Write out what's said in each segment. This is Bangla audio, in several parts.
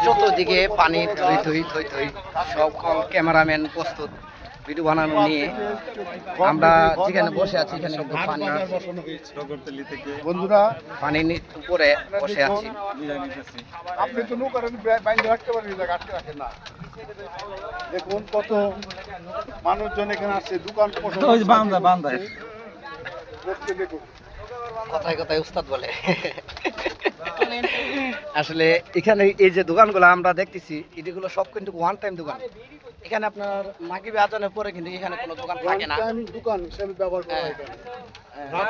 চতুর্দিকে পানি থই থই থই থই, সব ক্যামেরাম্যান প্রস্তুত ভিডিও বানানো নিয়ে। আমরা যেখানে বসে আছি এখানে কিন্তু পানি, বন্ধুরা পানির উপরে বসে আছি। আপনি তো নৌকার বাইরে রাখতে পারেন, আটকে রাখেন না। দেখুন কত মানুষজন এখানে আসছে, দোকান দেখুন। কথায় কথায় উস্তাদ বলে। আসলে এখানে এই যে দোকানগুলো আমরা দেখতেছি এগুলো সব কিন্তু ওয়ান টাইম দোকান। এখানে আপনার মাগরিব আজানের পরে কিন্তু এখানে কোনো দোকান থাকে না, দোকান হিসেবে ব্যবহার করা হয় এখানে।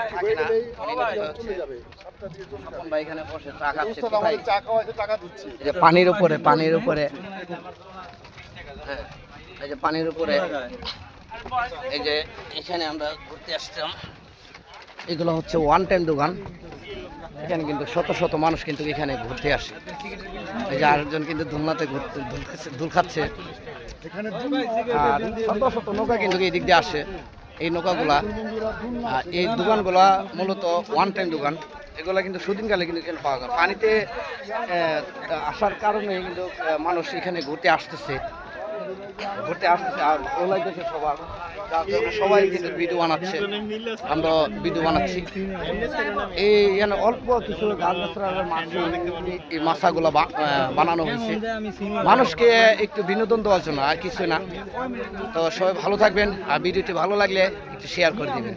থাকে না। চলে যাবে, সাতটা দিয়ে চলে যাবে। আমরা এখানে বসে চা খাচ্ছি, উস্তাদ আমাদের চা খাওয়াইতে টাকা দিচ্ছে। এই যে পানির উপরে, পানির উপরে, হ্যাঁ, এই যে পানির উপরে, এই যে এখানে আমরা ঘুরতে আসতাম। এগুলো হচ্ছে ওয়ান টাইম দোকান। এখানে কিন্তু শত শত মানুষ কিন্তু এখানে ঘুরতে আসে। এই যে আরেকজন কিন্তু দোলনাতে ঘুরতে দোল খাচ্ছে। আর শত শত নৌকা কিন্তু এই দিক দিয়ে আসে। এই নৌকাগুলা, এই দোকানগুলা মূলত ওয়ান টাইম দোকান। এগুলা কিন্তু সুদিনকালে কিন্তু এখানে পাওয়া যায়। পানিতে আসার কারণে কিন্তু মানুষ এখানে ঘুরতে আসতেছে আর ওলাইতেছে সবার। সবাই কিন্তু ভিডিও বানাচ্ছে, আমরা ভিডিও বানাচ্ছি। এই অল্প কিছু গাছ গাছড়ার মাছ, এই মাছাগুলো বানানো হয়েছে মানুষকে একটু বিনোদন দেওয়ার জন্য, আর কিছু না। তো সবাই ভালো থাকবেন, আর ভিডিওটি ভালো লাগলে একটু শেয়ার করে দিবেন।